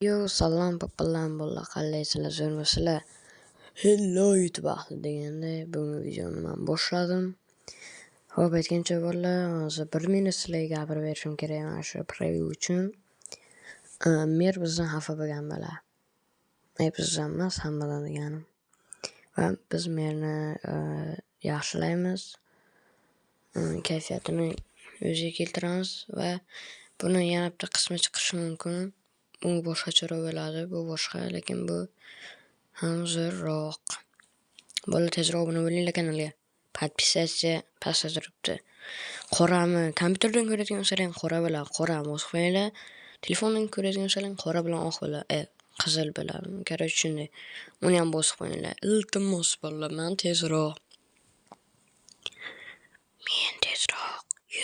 Yo, salom papallam bo'lla qallaysizlar, zo'rmisizlar? Hello YouTube ahli deganda bugungi videoni men boshladim. Xo'p, aytgancha bo'llar, hozir 1 minut sizlarga gapirib berishim kerak mana shu preview uchun. Mer bizdan xafa bo'lganlar. Bizdan emas, hammadan deganim. Va biz merni yaxshilaymiz. Kayfiyatini o'ziga keltiramiz va buni yana bitta qismi chiqishi mumkin. Bu boshqacharoq bo'ladi, bu boshqa, lekin bu ham zo'rroq. Bo'ldi, tezroq obuna bo'linglar kanalga. Podpisatsiya pastda turibdi. Qorami kompyuterdan ko'radigan bo'lsanglar qora bilan qora bosib qo'yinglar. Telefondan ko'radigan bo'lsanglar qora bilan oq bilan, qizil bilan. Короче, shunday. Uni ham bosib qo'yinglar. Iltimos bo'ldi, men tezroq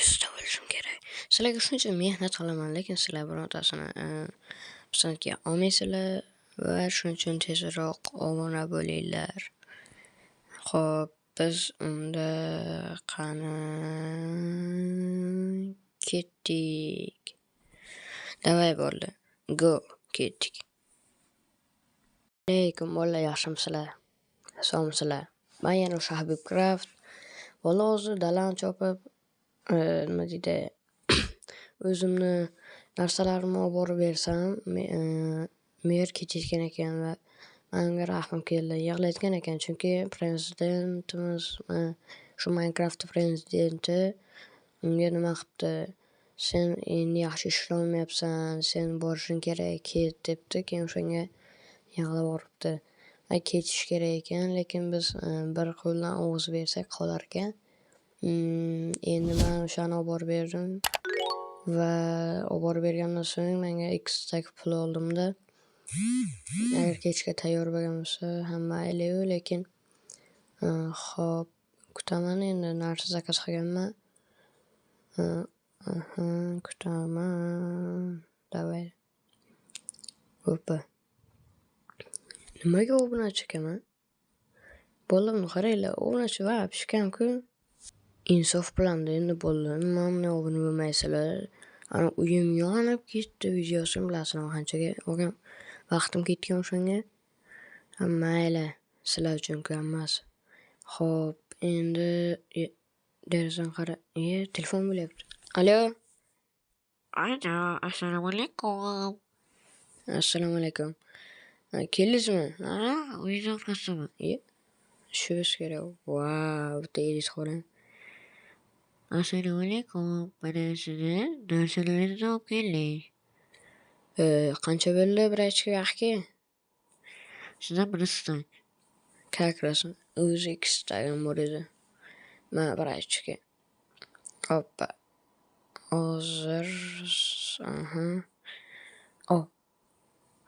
100 ta bo'lishim kerak. Sizlarga shuncha mehnat qilaman, lekin sizlar birontasini pisandga olmaysizlar va shuning uchun tezroq obuna bo'linglar. Xo'p, biz unda qani ketdik. Davay bo'ldi. Go, ketdik. Alaykum bo'llar, yaxshimisizlar? Sog'misizlar? Men yana o'sha Habib Craft. Bola hozir dalani chopib, nima deydi? O'zimni narsalarimni olib borib bersam, mer ketayotgan ekan va menga rahmim keldi. Yig'layotgan ekan, chunki prezidentimiz, shu Minecraft prezidenti unga nima qilibdi? Sen endi yaxshi ishlolmayapsan, sen borishing kerak, ket debdi. Keyin o'shanga yig'lab boribdi. Ketish kerak ekan, lekin biz bir qo'ldan ovoz bersak qolar ekan. Endi men o'shani olib borib berdim va olib borib bergandan so'ng menga X tak pul oldimda. Agar ketishga tayyor bo'lgan bo'lsa hamma mayli-yu, lekin xo'p, kutaman endi narsa zakaz qilganman. Kutaman. Davay. O'pa. Nimaga obunachi ekaman? Bo'limni qaranglar, obunachi va pishkan-ku. Insof bilan endi bo'ldi. Mana obuna bo'lmaysizlar. Ana uyim yonib ketdi, videosini bilasizlar qanchaga olgan vaqtim ketgan o'shanga. Mayli, sizlar uchun-ku hammasi. Xo'p, endi derazani qara. Telefon bo'lyapti. Alo. Alo, assalomu alaykum. Assalomu alaykum. Keldingizmi? Uyingiz orqasimi? Shu kerak. Vau, bitta edit qo'ying. Assalomu alaykum. Mana sizni narsalaringizni olib keldik. Qancha bo'ldi bir ochko yaxki? Sizdan bir istak. Как раз o'zi ikkitagim bor edi. Mana bir ochko. Hoppa. Hozir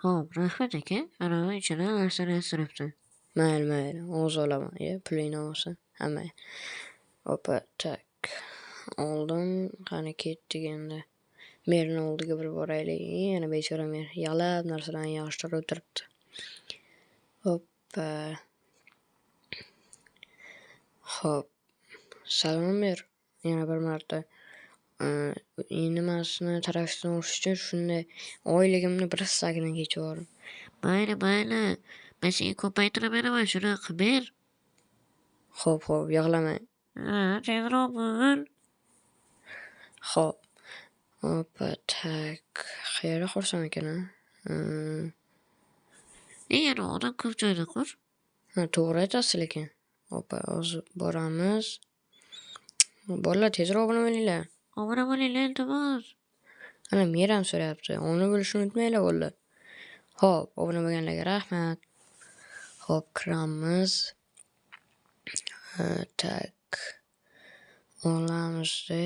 Xo'p, rahmat aka. Ana ichida narsalar turibdi. Mayli, hozir olaman. Pulingni olsan, hamma. Hoppa, tak. Oldim, qani ketdik endi. Merni oldiga bir boraylik. Yana bechora mer yig'lab narsalarni yig'ishtirib o'tiribdi. Hoppa. Xo'p. Salom mer. Yana bir marta. Nimasini tarafdan olish uchun shunday oyligimni bir stakidan kechib yubordim. Mayli. Men senga ko'paytirib beraman, shuni qilib ber. Xo'p, yig'lamang. Tezroq bo'l. Xo'p. Hoppa, tak. Qayerda qursam ekan? Yana odam ko'p joyda qur. To'g'ri aytasiz lekin. Hoppa, hozir boramiz. Bolalar tezroq obuna bo'linglar. Obuna bo'linglar, iltimos. Ana mer ham so'rayapti. Obuna bo'lishni unutmanglar bo'ldi. Xo'p, obuna bo'lganlarga rahmat. Xo'p, kiramiz. Tak. Olamiz-da.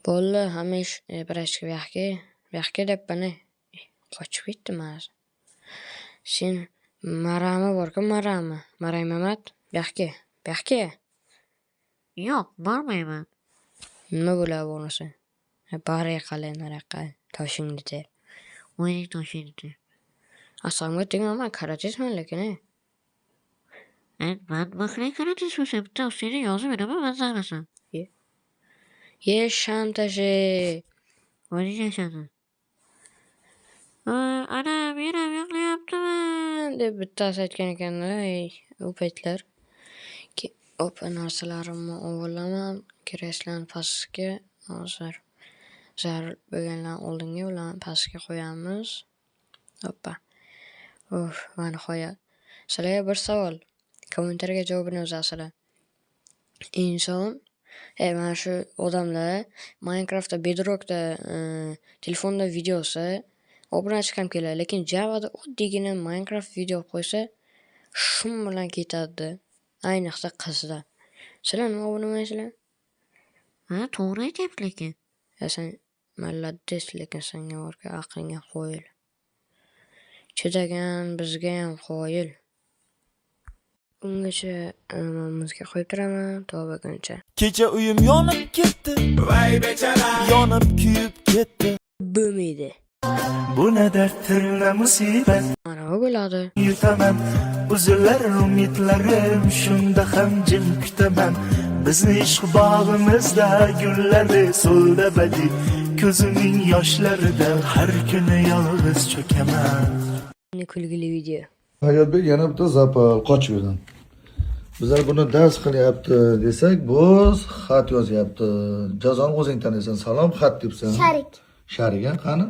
Bo'ldi, hamma ish bir ochko yaxki debman. Qochib ketdim hozir. Sen marami bor-ku, marami. Maray Mamat, yaxki. Yo'q, bormayman. Nima bo'ladi bo'lmasa? Bari qalay naraqa, toshingni ter. O'yning toshingni ter. Asamga tegmayman, karatesman lekin. Men maqlay karates bo'lsa bitta ostida yozib beraman, men saqlasam. Shantaje. O'yning yashadi. Ana men ham yig'layaptiman. deb bittasi aytgan ekan-da, u paytlar. Opa narsalarimni o'g'irlaman, kreslani pastga, hozir zarur bo'lganlarni oldinga, ularni pastga qo'yamiz. Hoppa. Va nihoyat. Sizlarga bir savol. Kommentarga javobini yozasizlar. Inson, mana shu odamlar Minecraftda, Bedrockda, telefonda videosi obunachi kam keladi, lekin Javada oddiygina Minecraft video qo'ysa, shum bilan ketadi. Ayniqsa qizlar. Sizlar nima o'ylaysizlar? To'g'ri aytyapti lekin. Sen malladdes, lekin senga o'rga aqlingga qo'yil. Chidagan bizga ham qo'yil. Ungacha muzika qo'yib turaman, tavbaguncha. Kecha uyim yonib ketdi, voy bechara, yonib kuyib ketdi. Bo'lmaydi. Bu ne derttir ne musibet, Mana bu bo'ladi. yutaman uzular umidlarim, shunda ham jim kutaman. Bizni ishq bog'imizda gullardi so'lda badi, ko'zimning yoshlarida har kuni yolg'iz cho'kaman. Kulgili video. Hayotbek yana bitta zapal qochibdan. Bizlar buni dars qilyapti desak, bo'z xat yozyapti. Jazoni o'zing taniysan. Salom xat debsan. Sharik. Sharik, qani?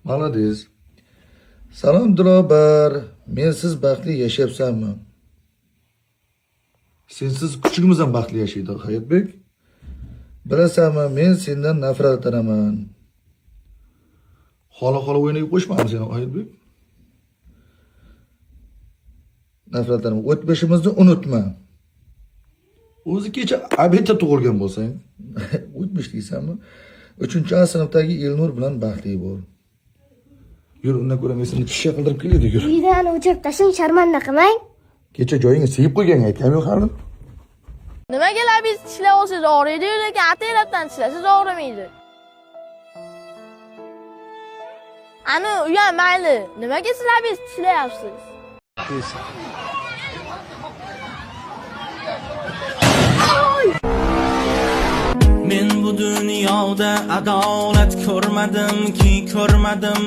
Malades. Salom Dilobar, men siz baxtli yashayapsanmi? Sensiz kuchugimiz ham baxtli yashaydi, Hayotbek. Bilasanmi, men sendan nafrat etaman. Xola o'ynaga qo'shmayman seni, Hayotbek. Nafratlarim, o'tmishimizni unutma. O'zi kecha abeta tug'ilgan bo'lsang, o'tmish deysanmi? 3-sinfdagi Elnur bilan baxtli bo'l. Yur, undan ko'ra men seni tushga qildirib keldik, yur. Videoni o'chirib tashlang, sharmanda qilmang. Kecha joyingga siyib qo'ygan aytganim yo'q hali. Nimaga labingiz tishlab olsangiz og'riydi, lekin ataylabdan tishlasiz og'rimaydi. Ani u ham mayli. Nimaga siz labingiz tishlayapsiz? Men bu dunyoda adolat ko'rmadim,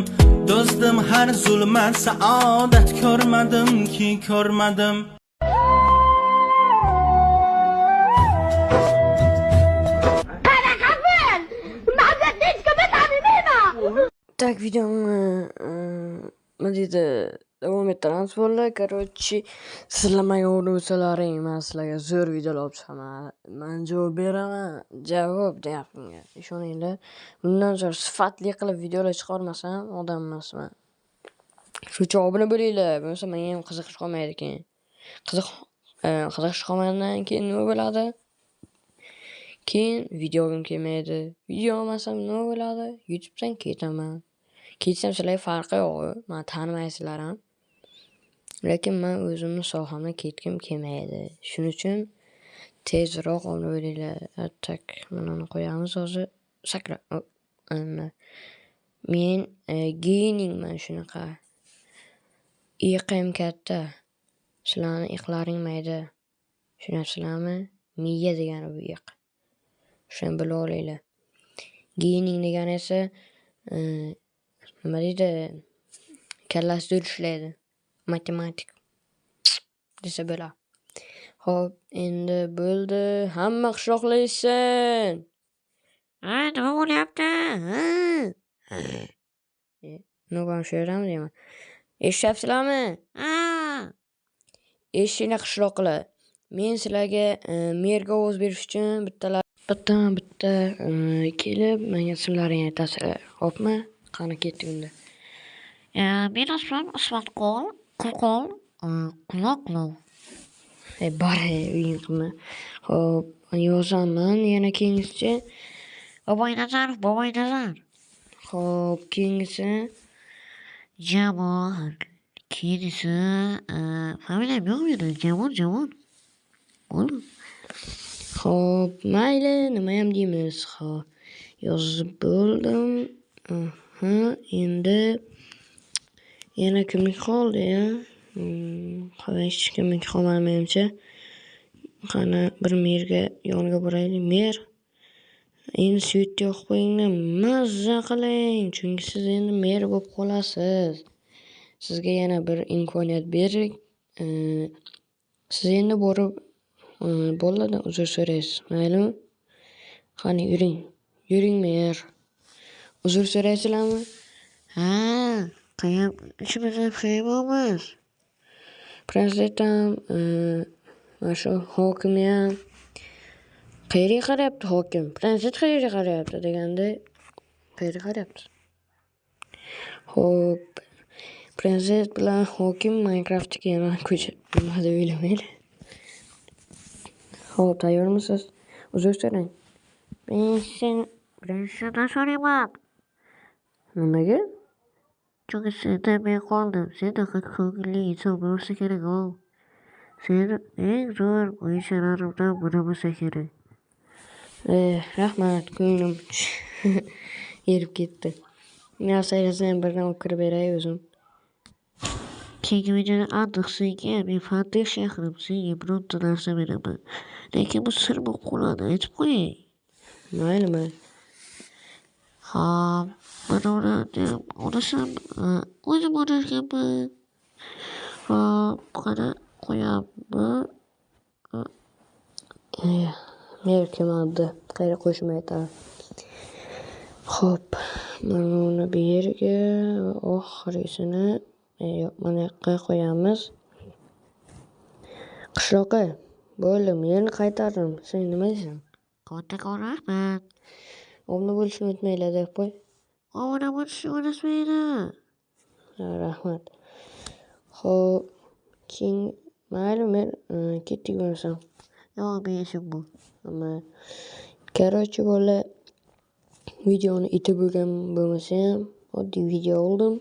do'stim har zulmat saodat ko'rmadim. Так, videoni nima deydi, davom ettiramiz bolalar. Короче, sizlarmaga o'rnusalaring, men sizlarga zo'r videolar olib chiqaman. Men javob beraman, javob deyapman. Ishoninglar, bundan so'ng sifatli qilib videolar chiqarmasam odam emasman. Shu uchun obuna bo'linglar, bo'lmasa menga ham qiziqish qolmaydi keyin. Qiziqish qolmagandan keyin nima bo'ladi? Keyin videom kelmaydi. Video olmasam nima bo'ladi? YouTubedan ketaman. Ketsam sizlarga farqi yo'q. Men tanimaysizlar ham. Lekin men o'zimni sohamdan ketgim kelmaydi. Shuning uchun tezroq olib bo'linglar. Tak, buni qo'yamiz hozir. Sakra. Men geyningman shunaqa. Iqim katta. Sizlarning iqlaring mayda. Tushunasizlarmi? Miya degani bu iq. Shuni bilib olinglar. Geyning degani esa nima deydi? Kallasida ishlaydi. Matematik desa bo'la. Xo'p, endi bo'ldi. Hamma qishloqlaysan. Nima bo'lyapti? Nogam shu yerami deyman. Eshityapsizlarmi? Eshikni qishloqlar. Men sizlarga merga ovoz berish uchun bitta kelib, menga ismlaringni aytasizlar. Xo'pmi? Qani ketdik unda. Men Usmonqul, Quloqlov. Bari uying qilma. Xo'p, yozaman yana keyingisicha. Boboynazar. Xo'p, keyingisi Jamol. Keyin esa familiyam yo'q meni? Jamol. Xo'p, mayli, nima ham deymiz. Xo'p, yozib bo'ldim. Endi yana kimniki qoldi-ya? Hech kimniki qolmadi menimcha. Qani bir merga yoniga boraylik. Mer. Endi svetga yoqib qo'yinglar, mazza qiling, chunki siz endi mer bo'lib qolasiz. Sizga yana bir imkoniyat berdik. Siz endi borib bolalardan uzr so'raysiz, maylimi? Qani yuring. Yuring mer. Uzr so'raysizlarmi? Ha, ishimiz ham hayvonmiz. Prezident ham, mana shu hokim ham qayerga qarayapti hokim? Prezident qayerga qarayapti deganda qayerga qarayapti? Xo'p, prezident bilan hokim Minecraftga yana nima deb o'ylamaydi. Xo'p, tayyormisiz? Uzr so'rang. Men sendan so'rayman. Nimaga? Chunki sendan men qoldim. Senaqa ko'ngilli inson bo'lsa kerak u. Sen eng zo'r o'yinchalarimdan biri bo'lsa kerak. Rahmat, ko'nglim erib ketdi. Narsa aylasam birdan o'kirib beray o'zim. Keyingi videoda aniq senga men Fantik shahrim senga bironta narsa beraman. Lekin bu sir bo'lib qoladi, aytib qo'ying. Mayli. Ha, mana unisam o'zim o'rnatganman. Ha, qani qo'yamman. Mer kelmadi. Qayerga qo'yishimni aytaman. Xo'p, mana uni bu yerga va oxirisini mana yoqqa qo'yamiz. Qishloqqa bo'ldi, yerni qaytardim. Sen nima deysan? Kattakon rahmat. Obuna bo'lishni unutmanglar deb qo'y. Obuna bo'lishni unutmaydi. Rahmat. Xo'p, keyin mayli men ketdik bo'lsam. Yo'q, men ishim bu. Короче, bola videoni itib bo'lgan bo'lmasa ham oddiy video oldim.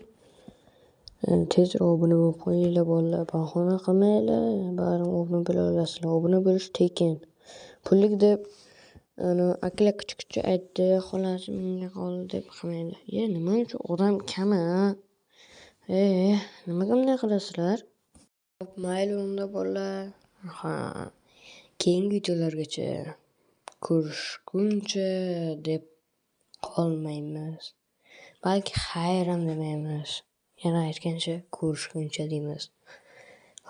Tezroq obuna bo'lib qo'yinglar bolalar, bahona qilmanglar. Baribir obuna bo'la olasizlar. Obuna bo'lish tekin. Pullik deb akla kuchukcha aytdi, xolasi menga qoldi deb qilmanglar. Nima uchun odam kami? Nimaga bunday qilasizlar? Mayli unda bolalar. Keyingi videolargacha ko'rishguncha deb qolmaymiz. Balki xayr ham demaymiz. Yana aytgancha ko'rishguncha deymiz.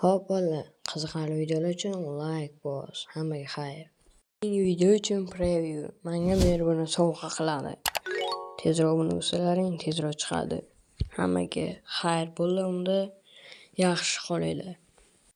Xo'p bolalar, qiziqarli videolar uchun like bos. Hammaga xayr. Keyingi video uchun preview. Menga mer buni sovg'a qiladi. Tezroq buni bo'lsalaring, tezroq chiqadi. Hammaga xayr bo'ldi unda. Yaxshi qolinglar.